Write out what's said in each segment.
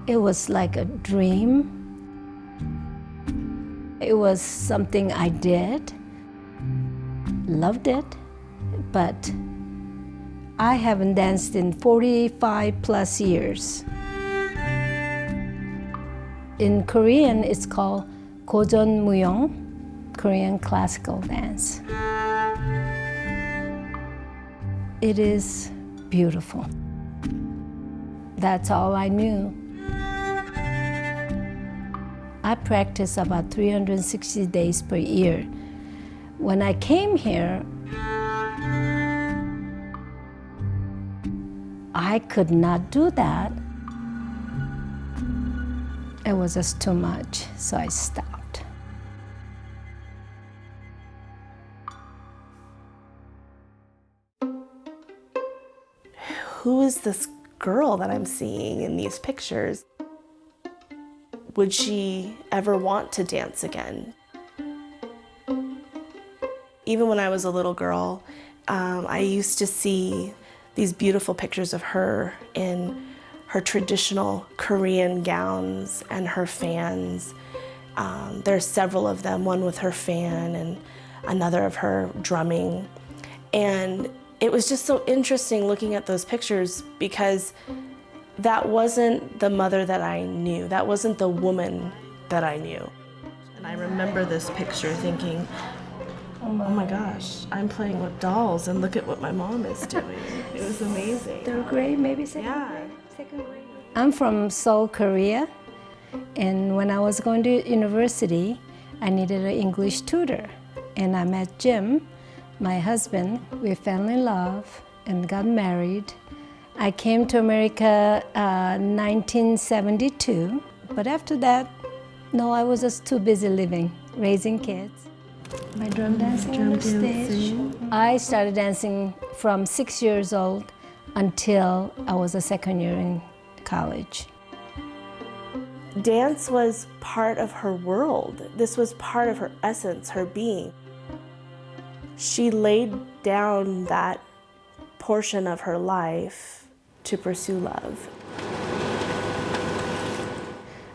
It was like a dream. It was something I did, loved it, but I haven't danced in 45 plus years. In Korean, it's called 고전 무용, Korean classical dance. It is beautiful. That's all I knew. I practice about 360 days per year. When I came here, I could not do that. It was just too much, so I stopped. Who is this girl that I'm seeing in these pictures? Would she ever want to dance again? Even when I was a little girl, I used to see these beautiful pictures of her in her traditional Korean gowns and her fans. There's several of them, one with her fan and another of her drumming. And it was just so interesting looking at those pictures because that wasn't the mother that I knew. That wasn't the woman that I knew. And I remember this picture thinking, oh my gosh, I'm playing with dolls and look at what my mom is doing. It was amazing. Third grade, maybe second Yeah. grade? Second grade. I'm from Seoul, Korea. And when I was going to university, I needed an English tutor. And I met Jim, my husband. We fell in love and got married. I came to America 1972, but after that, no, I was just too busy living, raising kids. My drum dancing on the stage. I started dancing from 6 years old until I was a second year in college. Dance was part of her world. This was part of her essence, her being. She laid down that portion of her life to pursue love.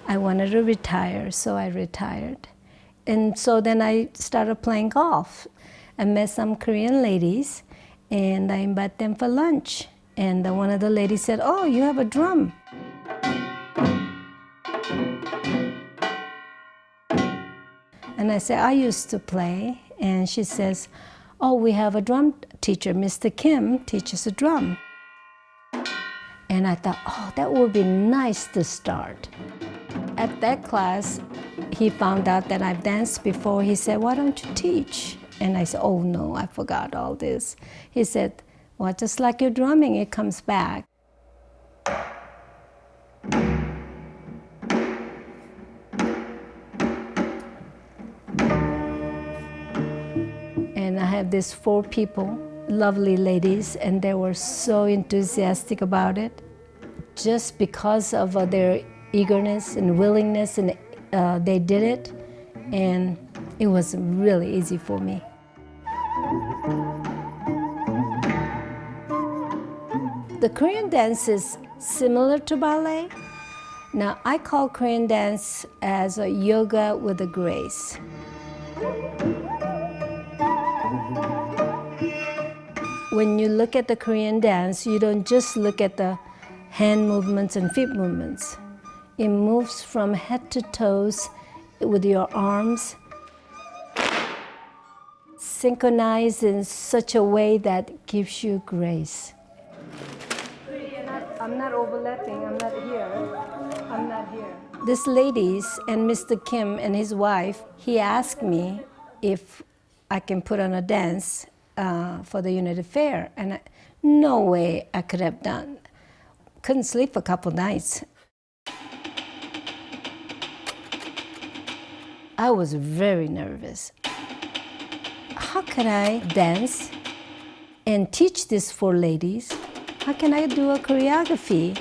I wanted to retire, so I retired. And so then I started playing golf. I met some Korean ladies, and I invited them for lunch. And one of the ladies said, "Oh, you have a drum." And I said, "I used to play." And she says, "Oh, we have a drum teacher, Mr. Kim, teaches a drum." And I thought, oh, that would be nice to start. At that class, he found out that I've danced before. He said, "Why don't you teach?" And I said, "Oh no, I forgot all this." He said, "Well, just like your drumming, it comes back." And I have these 4 people, lovely ladies, and they were so enthusiastic about it. Just because of their eagerness and willingness, and they did it, and it was really easy for me. The Korean dance is similar to ballet. Now, I call Korean dance as a yoga with a grace. When you look at the Korean dance, you don't just look at the hand movements and feet movements. It moves from head to toes with your arms, synchronized in such a way that gives you grace. I'm not overlapping, I'm not here. I'm not here. These ladies and Mr. Kim and his wife, he asked me if I can put on a dance for the Unity Fair, and no way I could have done. Couldn't sleep for a couple nights. I was very nervous. How can I dance and teach these 4 ladies? How can I do a choreography?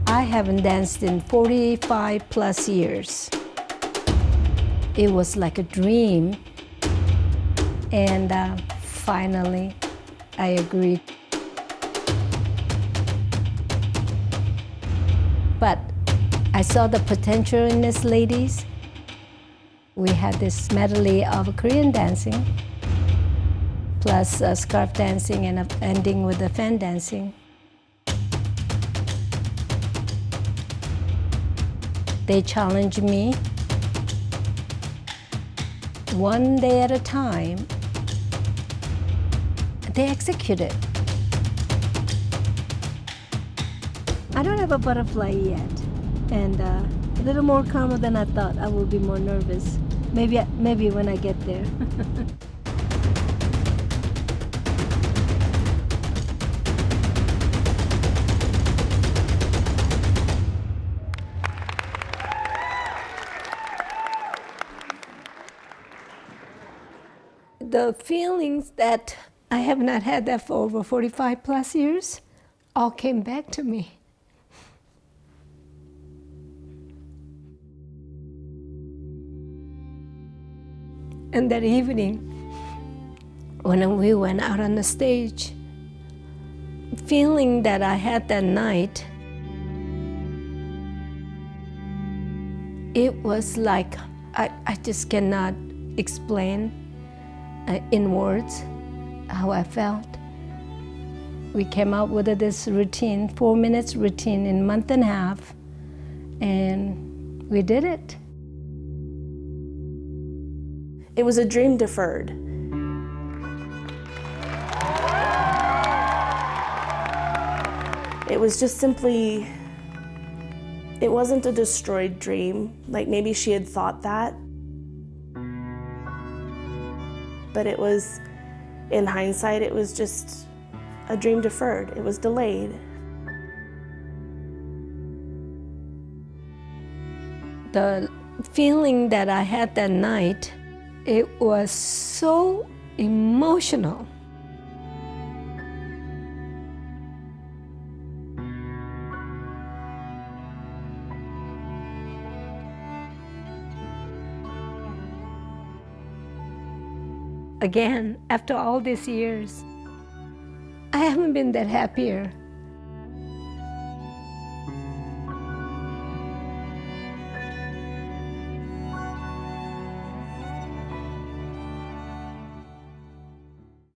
I haven't danced in 45 plus years. It was like a dream. And finally, I agreed. But I saw the potential in these ladies. We had this medley of Korean dancing, plus scarf dancing and ending with the fan dancing. They challenged me one day at a time. They executed. I don't have a butterfly yet, and a little more calmer than I thought. I will be more nervous. Maybe when I get there. The feelings that I have not had that for over 45 plus years all came back to me. And that evening, when we went out on the stage, feeling that I had that night, it was like, I just cannot explain in words how I felt. We came up with this routine, 4 minutes routine in a month and a half, and we did it. It was a dream deferred. It was just simply, it wasn't a destroyed dream, like maybe she had thought that. But it was, in hindsight, it was just a dream deferred. It was delayed. The feeling that I had that night, it was so emotional. Again, after all these years, I haven't been that happier.